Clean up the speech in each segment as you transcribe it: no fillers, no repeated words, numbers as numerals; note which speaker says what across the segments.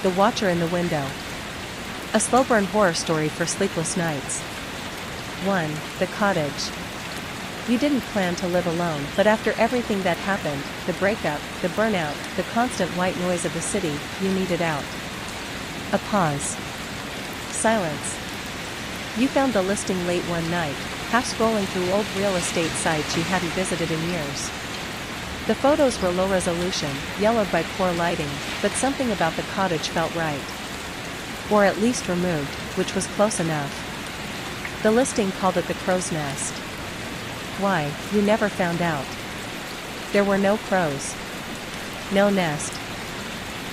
Speaker 1: The Watcher in the Window. A slow burn horror story for sleepless nights. 1. The Cottage. You didn't plan to live alone, but after everything that happened, the breakup, the burnout, the constant white noise of the city, you needed out. A pause. Silence. You found the listing late one night, half scrolling through old real estate sites you hadn't visited in years. The photos were low resolution, yellowed by poor lighting, but something about the cottage felt right. Or at least removed, which was close enough. The listing called it the Crow's Nest. Why, you never found out. There were no crows. No nest.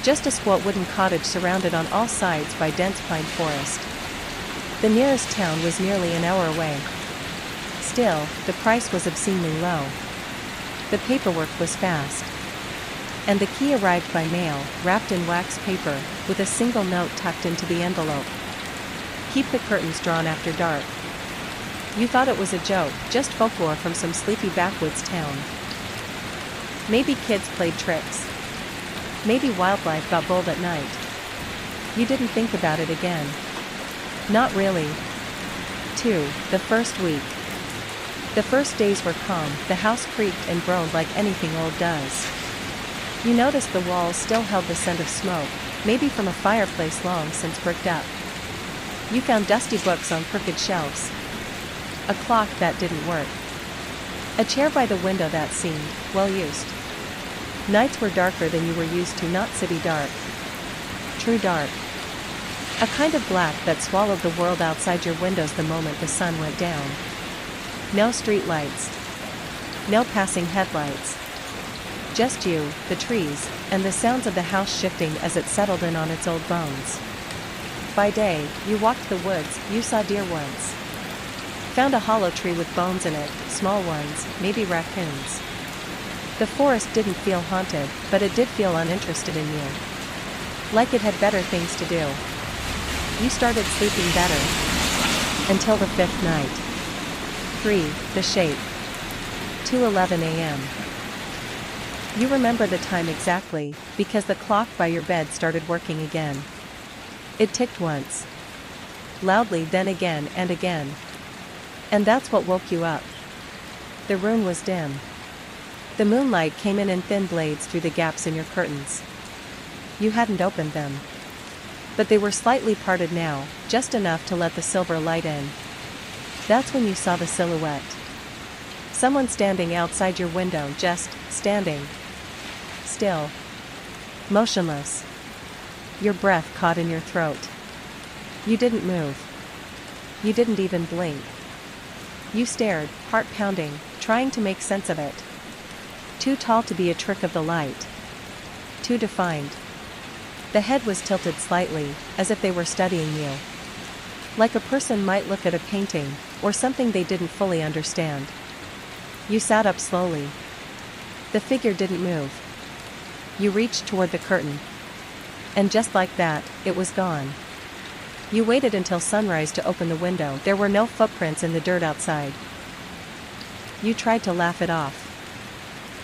Speaker 1: Just a squat wooden cottage surrounded on all sides by dense pine forest. The nearest town was nearly an hour away. Still, the price was obscenely low. The paperwork was fast. And the key arrived by mail, wrapped in wax paper, with a single note tucked into the envelope. Keep the curtains drawn after dark. You thought it was a joke, just folklore from some sleepy backwoods town. Maybe kids played tricks. Maybe wildlife got bold at night. You didn't think about it again. Not really. 2. The first week. The first days were calm, the house creaked and groaned like anything old does. You noticed the walls still held the scent of smoke, maybe from a fireplace long since bricked up. You found dusty books on crooked shelves. A clock that didn't work. A chair by the window that seemed well used. Nights were darker than you were used to, not city dark. True dark. A kind of black that swallowed the world outside your windows the moment the sun went down. No street lights. No passing headlights. Just you, the trees, and the sounds of the house shifting as it settled in on its old bones. By day, you walked the woods, you saw deer once. Found a hollow tree with bones in it, small ones, maybe raccoons. The forest didn't feel haunted, but it did feel uninterested in you. Like it had better things to do. You started sleeping better. Until the 5th night. 3. The Shape. 2:11 a.m. You remember the time exactly, because the clock by your bed started working again. It ticked once. Loudly, then again and again. And that's what woke you up. The room was dim. The moonlight came in thin blades through the gaps in your curtains. You hadn't opened them. But they were slightly parted now, just enough to let the silver light in. That's when you saw the silhouette. Someone standing outside your window, just standing. Still. Motionless. Your breath caught in your throat. You didn't move. You didn't even blink. You stared, heart pounding, trying to make sense of it. Too tall to be a trick of the light. Too defined. The head was tilted slightly, as if they were studying you. Like a person might look at a painting, or something they didn't fully understand. You sat up slowly. The figure didn't move. You reached toward the curtain. And just like that, it was gone. You waited until sunrise to open the window. There were no footprints in the dirt outside. You tried to laugh it off.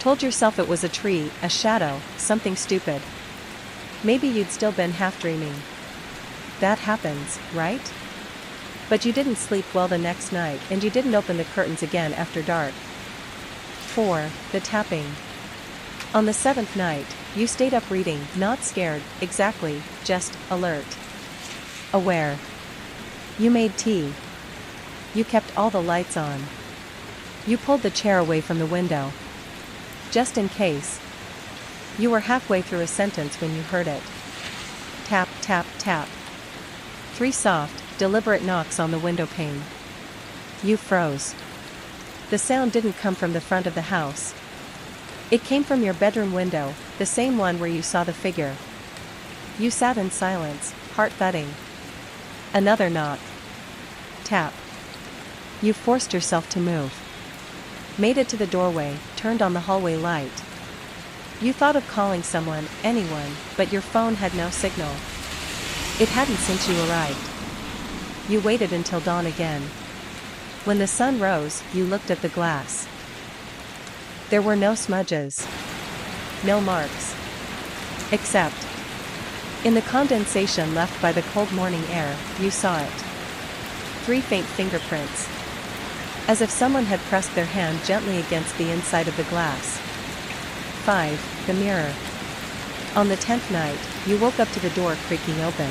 Speaker 1: Told yourself it was a tree, a shadow, something stupid. Maybe you'd still been half dreaming. That happens, right? But you didn't sleep well the next night, and you didn't open the curtains again after dark. 4. The Tapping. On the 7th night, you stayed up reading, not scared, exactly, just alert. Aware. You made tea. You kept all the lights on. You pulled the chair away from the window. Just in case. You were halfway through a sentence when you heard it. Tap, tap, tap. 3 soft, deliberate knocks on the window pane. You froze. The sound didn't come from the front of the house. It came from your bedroom window, the same one where you saw the figure. You sat in silence, heart thudding. Another knock. Tap. You forced yourself to move. Made it to the doorway, turned on the hallway light. You thought of calling someone, anyone, but your phone had no signal. It hadn't since you arrived. You waited until dawn again. When the sun rose, you looked at the glass. There were no smudges. No marks. Except In the condensation left by the cold morning air, you saw it. 3 faint fingerprints. As if someone had pressed their hand gently against the inside of the glass. 5. The mirror. On the 10th night, you woke up to the door creaking open.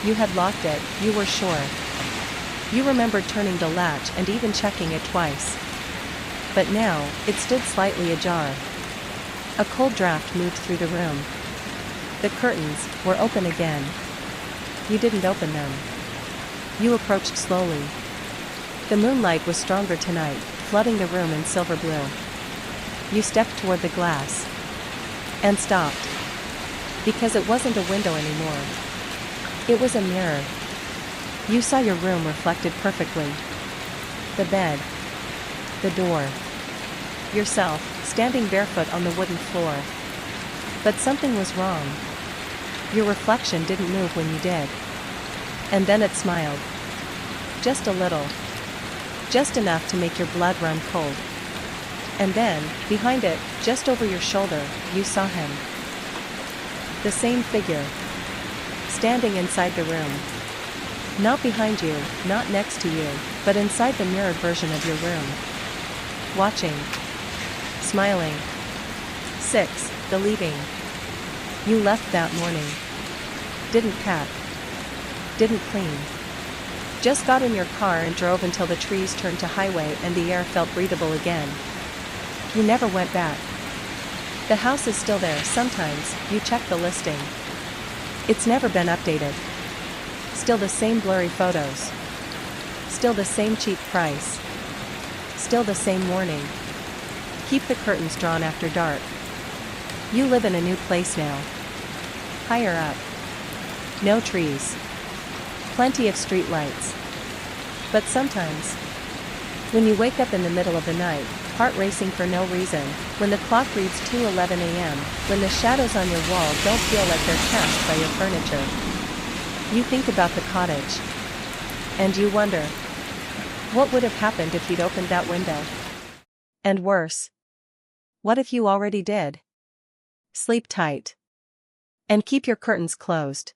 Speaker 1: You had locked it, you were sure. You remembered turning the latch and even checking it twice. But now, it stood slightly ajar. A cold draft moved through the room. The curtains were open again. You didn't open them. You approached slowly. The moonlight was stronger tonight, flooding the room in silver blue. You stepped toward the glass. And stopped. Because it wasn't a window anymore. It was a mirror. You saw your room reflected perfectly. The bed. The door. Yourself, standing barefoot on the wooden floor. But something was wrong. Your reflection didn't move when you did. And then it smiled. Just a little. Just enough to make your blood run cold. And then, behind it, just over your shoulder, you saw him. The same figure. Standing inside the room. Not behind you, not next to you, but inside the mirrored version of your room. Watching. Smiling. 6. The leaving. You left that morning. Didn't pack. Didn't clean. Just got in your car and drove until the trees turned to highway and the air felt breathable again. You never went back. The house is still there. Sometimes, you check the listing. It's never been updated. Still the same blurry photos. Still the same cheap price. Still the same warning. Keep the curtains drawn after dark. You live in a new place now. Higher up. No trees. Plenty of street lights. But sometimes, when you wake up in the middle of the night, heart racing for no reason, when the clock reads 2:11 a.m., when the shadows on your wall don't feel like they're cast by your furniture, you think about the cottage. And you wonder, what would have happened if you'd opened that window? And worse, what if you already did? Sleep tight. And keep your curtains closed.